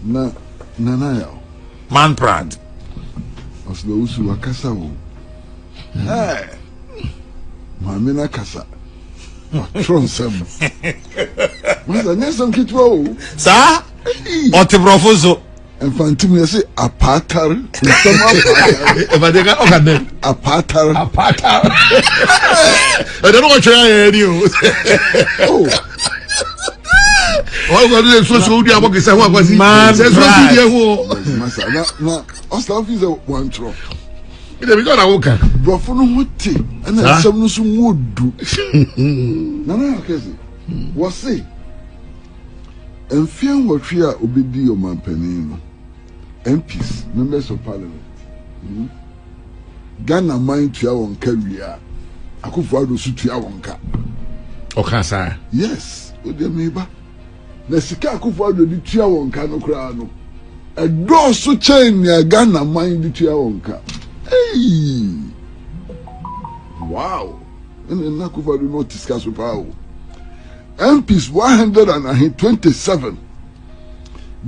Nana Man Pratt. As the Owusu Kasa. Hey, Mamina Kasa. Tronsem. What's the next one? Kitwo, Sir? Otiprofoso. And Fantim, say a patter. A patter. I don't know what you're doing. Oh. What was the social media work? Is what was it? Man, Now, officer one drop. We got a walker. Brofono Mutti, and then some would do. Nana Kesi was say, and fear what we are obedi or man penino. MPs, members of parliament. Ghana mind to our career. I could follow suit to our car. Okay, sir. Yes, with the neighbor. The Sika could follow the tia on cano crano. A door so chain near Ghana mind the tia on car. Hey! Wow! And then Nakufa do not discuss with power. MPs 127.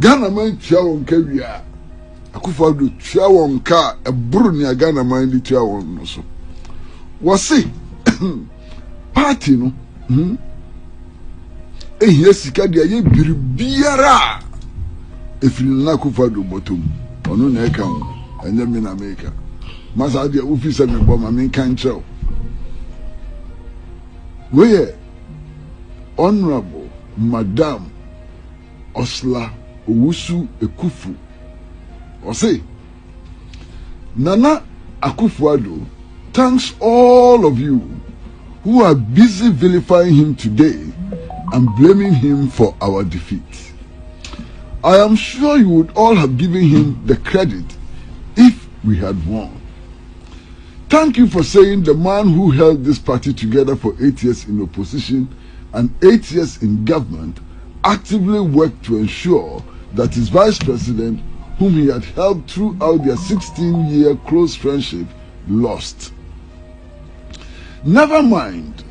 Ghana mind tia on career. Akufa do tia on car a brunia Ghana mind the tia on no so. Was it party no? Yes, sika dia ye biribiara efiri na kufa do bottom ono na eka ho anya me na make masa dia officer me bo ma me kan cheo we honorable madam Ursula Owusu Ekufu say Nana Akufo-Addo thanks all of you who are busy vilifying him today and blaming him for our defeat. I am sure you would all have given him the credit if we had won. Thank you for saying the man who held this party together for 8 years in opposition and 8 years in government actively worked to ensure that his vice president, whom he had helped throughout their 16-year close friendship, lost. Never mind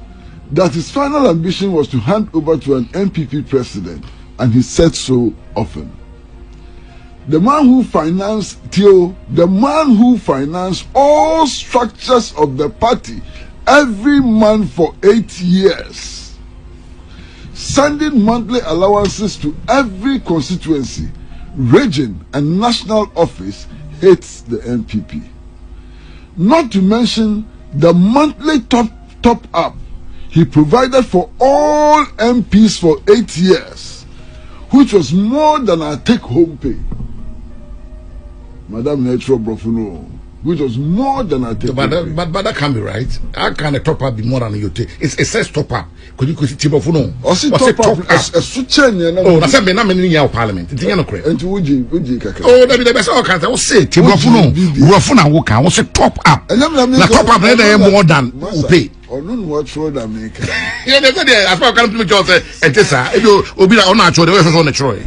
that his final ambition was to hand over to an NPP president, and he said so often. The man who financed all structures of the party every month for 8 years, sending monthly allowances to every constituency, region, and national office, hates the NPP. Not to mention the monthly top up he provided for all MPs for 8 years, which was more than our take-home pay. Madam Natural Brofuno, which was more than our take-home pay. But that can be right. How can a top up be more than your take? It says top up. Could you see Brofuno? Or see top up as a suchen. Oh, that's a many year parliament. It's not correct. And to Uji Kaka. Oh, that be the best. I will say Brofuno. Brofuno Woka was a top up. And the top up more than who pay. Or none what road I make. Yeah, they said as far as come to me, just say, and this, will be on natural, the way on the Troy.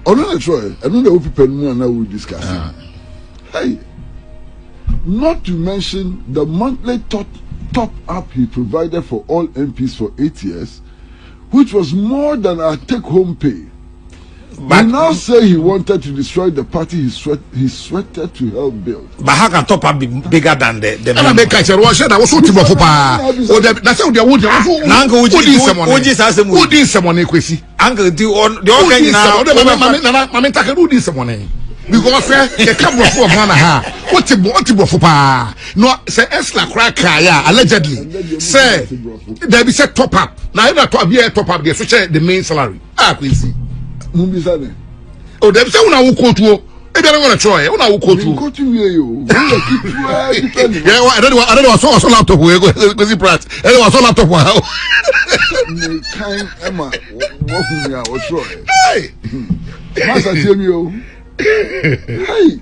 Or not a Troy. I know the people now will discuss. Hey, not to mention the monthly top up he provided for all MPs for 8 years, which was more than our take-home pay. But he now say he wanted to destroy the party he sweated to help build. But how can top up be bigger than the I make I said, I was so timber for pa. Oh, that's how they would. Uncle, who did someone Kwesi? Uncle, do on the organ now. Mamma take a do this someone. Because the camera for Ghana ha. What timber for pa? No, say Esla crack allegedly. Say there be set top up. Now you not top up there, so the main salary. Kwesi. Mumbizane. Oh, them say una wo quote wo. E be na gonna try. Una wo quote wo. Quote we you. Yeah, I don't know so laptop we go Kwesi Pratt. I don't so laptop wa. Me kind Emma. What me a try. Hey. Master tell me oh. Hey.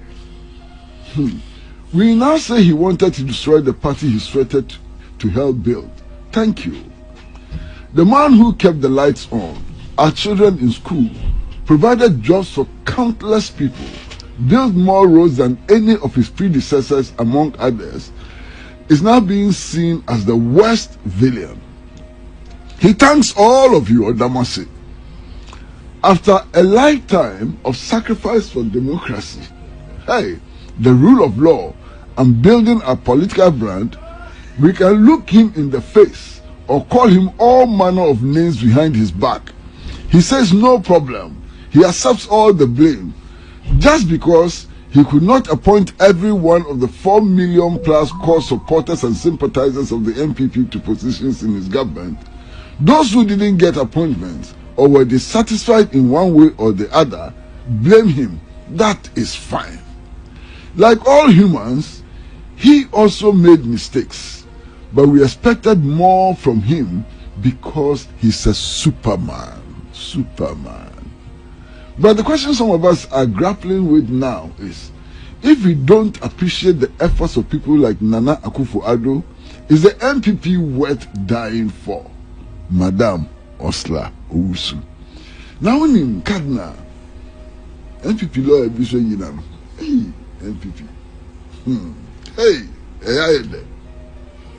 We now say he wanted to destroy the party he sweated to help build. Thank you. The man who kept the lights on, our children in school, provided jobs for countless people, built more roads than any of his predecessors, among others, is now being seen as the worst villain. He thanks all of you, Odamasi. After a lifetime of sacrifice for democracy, hey, the rule of law, and building a political brand, we can look him in the face or call him all manner of names behind his back. He says no problem. He accepts all the blame. Just because he could not appoint every one of the 4 million plus core supporters and sympathizers of the NPP to positions in his government, those who didn't get appointments or were dissatisfied in one way or the other, blame him. That is fine. Like all humans, he also made mistakes, but we expected more from him because he's a Superman. But the question some of us are grappling with now is, if we don't appreciate the efforts of people like Nana Akufo-Addo, is the NPP worth dying for? Madam Ursula Owusu. Now when in Cardinal, NPP lawyer be so yinam. Hey, NPP. Hey,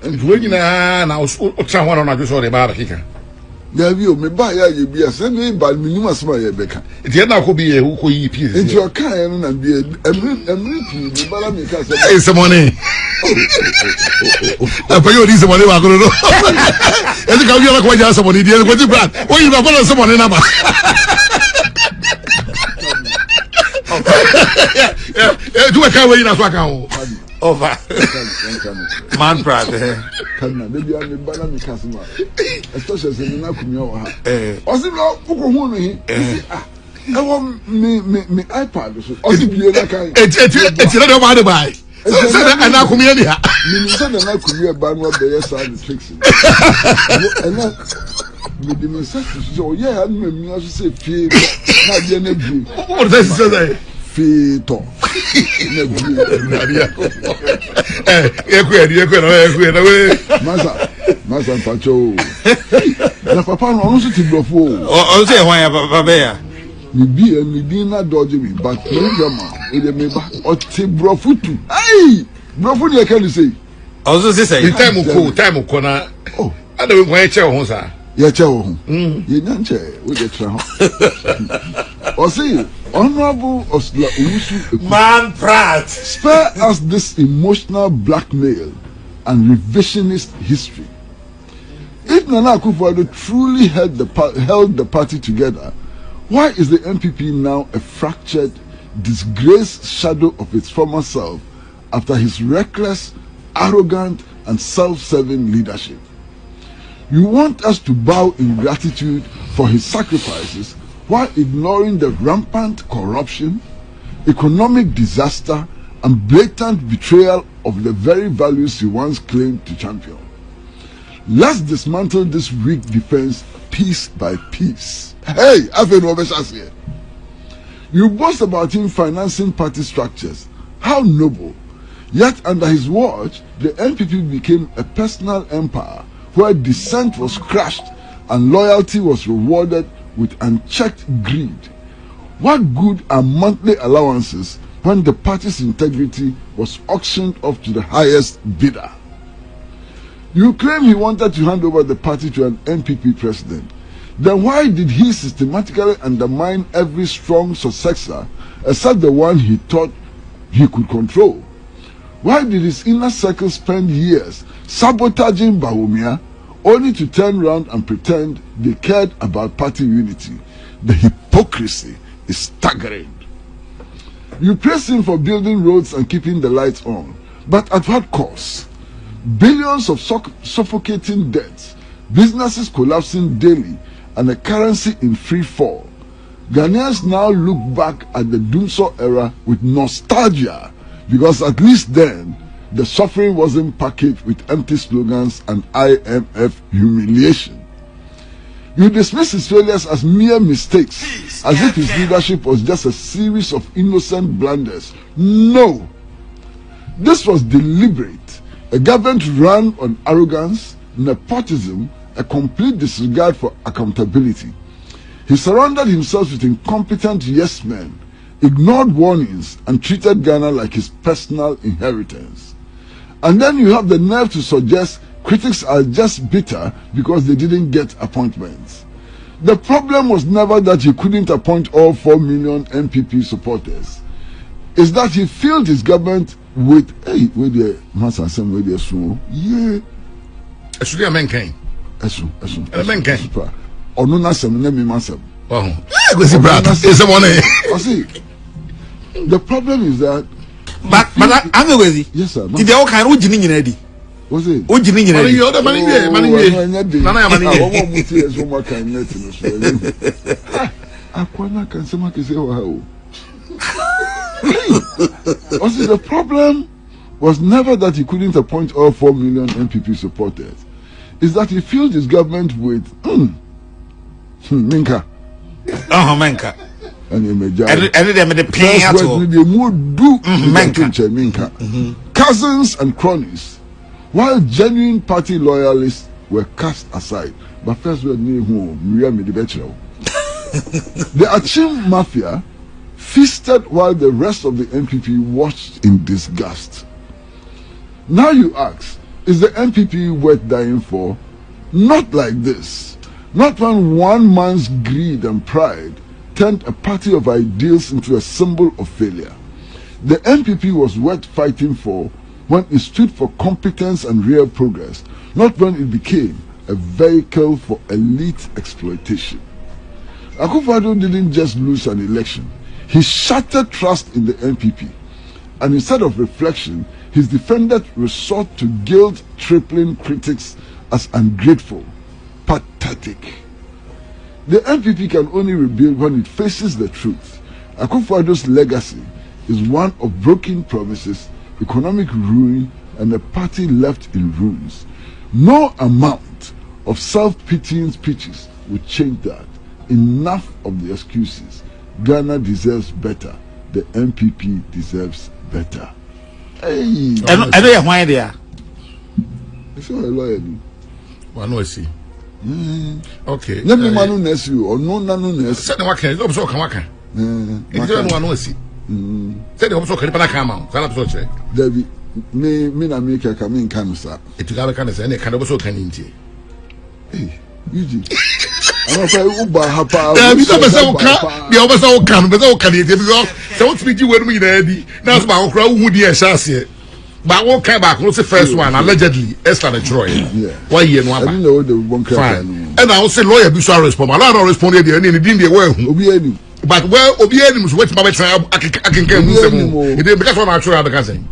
And when you now, someone on a just sorry about it. There you may buy a be a semi, but minimum small Becca. It yet now could be a who you piece. Into your kind and be a repeat, but I make us some money. I pay you this money. I'm going to know. And you are quite just somebody, dear. What you brought? Oh, you have someone in number. Do a car way in a swag. Over. Man, Pratt. Maybe I'm a banana customer, especially in the Nakumia. Was it not Ukohuni? I want me iPad. It's another one to buy. And now come here. Minister, and I could be a band of the side of fixing. And that with the message, so yeah, I'm going to say, not the energy. What does it say? Fito. Masa Pacho. Na papa no also ti blofo. O say why papa ya? Mi bi mi din na dodge me, but no grandma, e dey me ba. O ti blofo tu. Ai! Blofo ni e can say. Also say the time ko na. Oh, ada we kwa che ho sa. Ye che ho. Ye nyanche, we dey tra ho. O say Honorable Ursula Owusu, Man Pratt, spare us this emotional blackmail and revisionist history. If Nana Akufo-Addo truly held the party together, why is the NPP now a fractured, disgraced shadow of its former self after his reckless, arrogant, and self-serving leadership? You want us to bow in gratitude for his sacrifices while ignoring the rampant corruption, economic disaster, and blatant betrayal of the very values he once claimed to champion. Let's dismantle this weak defense piece by piece. Hey, you boast about him financing party structures. How noble. Yet under his watch, the NPP became a personal empire where dissent was crushed and loyalty was rewarded with unchecked greed. What good are monthly allowances when the party's integrity was auctioned off to the highest bidder? You claim he wanted to hand over the party to an NPP president. Then why did he systematically undermine every strong successor except the one he thought he could control? Why did his inner circle spend years sabotaging Bawumia only to turn around and pretend they cared about party unity? The hypocrisy is staggering. You praise him for building roads and keeping the lights on, but at what cost? Billions of suffocating debts, businesses collapsing daily, and a currency in free fall. Ghanaians now look back at the Dumso era with nostalgia, because at least then the suffering wasn't packaged with empty slogans and IMF humiliation. You dismiss his failures as mere mistakes, as if his leadership was just a series of innocent blunders. No! This was deliberate. A government run on arrogance, nepotism, a complete disregard for accountability. He surrounded himself with incompetent yes men, ignored warnings, and treated Ghana like his personal inheritance. And then you have the nerve to suggest critics are just bitter because they didn't get appointments. The problem was never that he couldn't appoint all 4 million NPP supporters. It's that he filled his government with with the mass assembly, with the so yeah. Actually, a man came. A man came. Or no, not some name myself. Oh, Kwesi Pratt is the one. I see. The problem is that. But I'm away. Yes, sir. Did they all kind of Ujini ready? Was it? Ujini ready? You're the money. Also, the problem was never that he couldn't appoint all 4 million NPP supporters. It's that he filled his government with Minka. Minka. And you may and them the pay at all. Minka. Cousins and cronies, while genuine party loyalists were cast aside. But first, we knew whom the Achim Mafia feasted while the rest of the NPP watched in disgust. Now you ask, is the NPP worth dying for? Not like this. Not when one man's greed and pride turned a party of ideals into a symbol of failure. The NPP was worth fighting for when it stood for competence and real progress, not when it became a vehicle for elite exploitation. Akufo-Addo didn't just lose an election. He shattered trust in the NPP. And instead of reflection, his defenders resort to guilt-tripling critics as ungrateful, pathetic. The NPP can only rebuild when it faces the truth. Akufo-Addo's legacy is one of broken promises, economic ruin, and a party left in ruins. No amount of self-pitying speeches will change that. Enough of the excuses. Ghana deserves better. The NPP deserves better. Hey, I know why they are. It's not a lawyer. One way see. Okay. Let me manu ness you or no ness. Said the worker. It's also come worker. It's one way see. Said the also can come out. Tell us what. David, me na make a come in cancer. It got a cancer and it can also can in tea. Hey, Eugene. I'm afraid Uba Hapa. The others all can, but all can eat because don't speak you with me, Daddy. That's my crowd who dear Shassi. But what came back was the first one, allegedly, Esther the Troy. Why you know? I didn't know the one fine. And I will say, lawyer, be sorry, respond. I don't respond to any didn't well. But well, Obianim was waiting my trial. I can get it because one I try the cousin.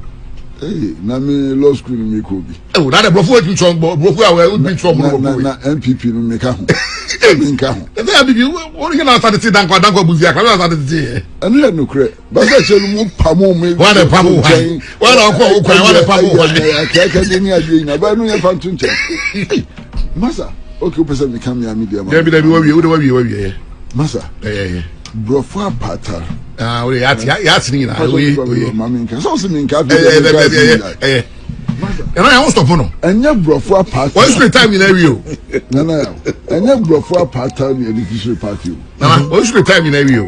Hey, na me law school me ko bi. Oh, that before you chong before I would be trouble. Na NPP no make ho. Nka ho. That be what you na start to dan kwa buzia. Kwa start to say. Anu no kre. Ba say chelu mu pamo me. Wa na pamo ha. Wa na kwa wa na pamo ha. Ka ni ade na ba no ye fa ntunche. Masa, okay, person me come here media man. There be we. Masa. Eh. Brofo apata. We yat ni na. We mama nka. So se me nka. And I won't stop no. Enya brofo apata. What's the time in area? No. Enya brofo apata ni edition party. No. What's the time in area?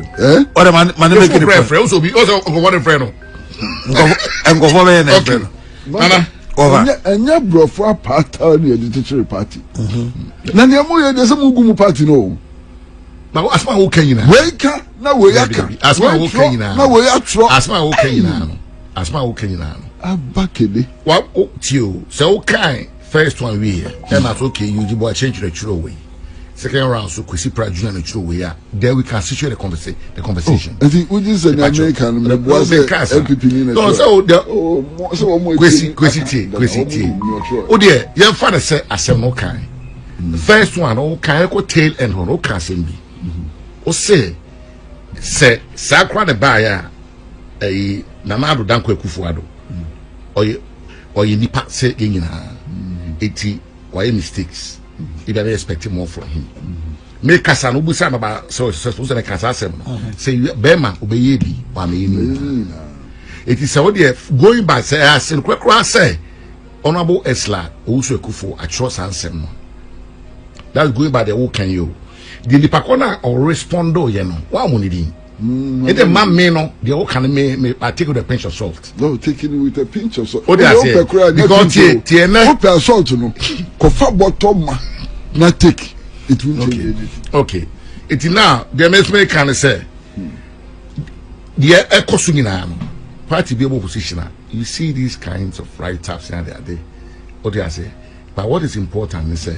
What a man make it friend also be also one friend. And go for me and friend. Enya brofo apata ni edition party. Na ni amu ye de se mugumu party no. But asma wo kan yina. Weka na we yaka. Asma wo kan yina. Na we atro. Asma wo kan yina. Asma wo kan yina. Abakede. Wa tio. So kan first one we here. And that's okay. You jibo change the churo way. Second round so Kwesi Pratt Junior the churo way. There we can situate the conversation. And the Ujis and American was NPP ni. No, so Kwesi T. Oh dear, your father said asem no kan. First one o kan ko tail end no kan sem bi. O say sakra ne ba ya Nana Addo dan Akufo-Addo oye nipa say nyina eti why mistakes if I expect more from him me kasa no busa ba so na kasa asem say bema obeye bi wa me ni eti say what going back say asem kwekwa say honorable Ursula Owusu Akufo across ansem no that's going by the whole can you the nipakona or respondo ye no wa mo ni din the man me no the whole can me I take with a pinch of salt. No, taking it with a pinch of salt. Oh, that's it. Because tie na salt no. Kofa bottom ma na take. it won't change anything. Okay. It now the mesme can say the ekosunina party be able position. You see these kinds of write-ups and they are there. What do I say? But what is important is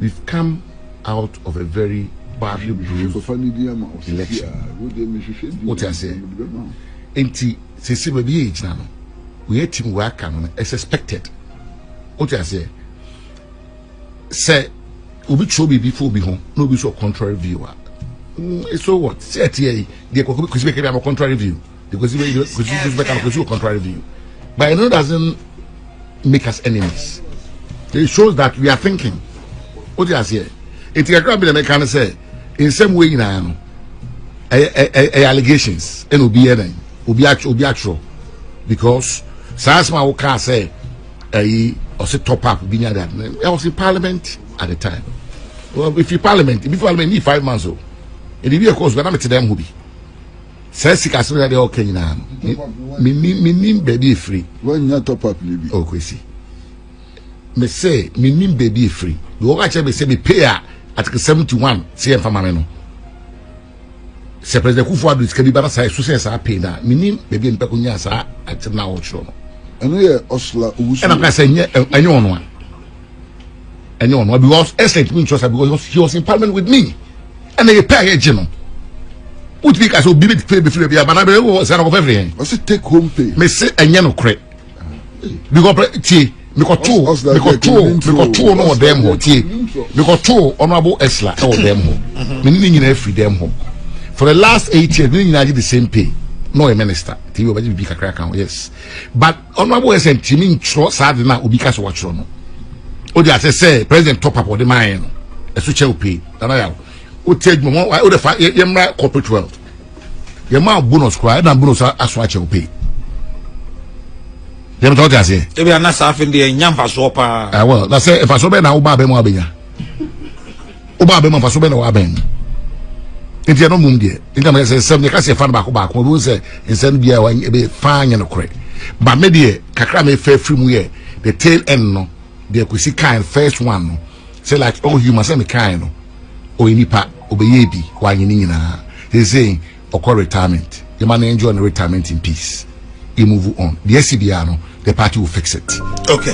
we've come out of a very badly bruised election. What I say? Enti se baby age now. We had team work as expected. What I say? Say Ubi Chobi before be home, no be so contrary view. So what? Say here, they could make a contrary view. Because you a contrary view. But I know doesn't make us enemies. It shows that we are thinking. What do you say? It's a grab the mechanic say in some way now allegations and will be actual because Sasma Oka say or say top up be near that. I was in Parliament at the time. Well, if you Parliament need 5 months old, it will be of course, but I'm to them who be. Says Sika so that they all can now. Me baby free. When you top up, maybe. Oh, Kwesi. Me say, me baby free. The work actually say me pay at 71. See, I'm no. Say President Kufuor do iskabi bana say so say sa pay na. Me baby mpe kunya sa at na wo chro no. And here Ursula Owusu. And I say enye ono a. Enye ono because excellent me trust because he was in Parliament with me. And they pay agent no. What we can so be pay before be but na was of everything. What's it take home pay? Me say enye no credit. Because because two no them ho tie because two honorable Ursula or them ho me nyina free them ho for the last 8 years me nyina the same pay no a minister ti obi be kakra kan yes but honorable Ursula timi ntro sad na obi ka so watro no o dey say president top up the mine no eso che pay na ya o take mo o dey fa yemra corporate wealth yemma bonus kwa na bonus aso a che pay. Dem talk to say. Ebi na safin de nyamfa so pa. Well, that's say if I so be na uba be mo abenya. Uba be mo fa so be na wa ben. Enti no mum de. Enti am say sem ne ka say fan ba ko we say insem bia wa be fanya no kore. Ba me de kakra me fa free mu ye. The tail end no. The Kwesi kind first one no. Say like all human say me kind no. O inipa obeye bi wa nyini nyina. They say okọ retirement. The man enjoy the retirement in peace. He move on. The SCBR no, the party will fix it. Okay.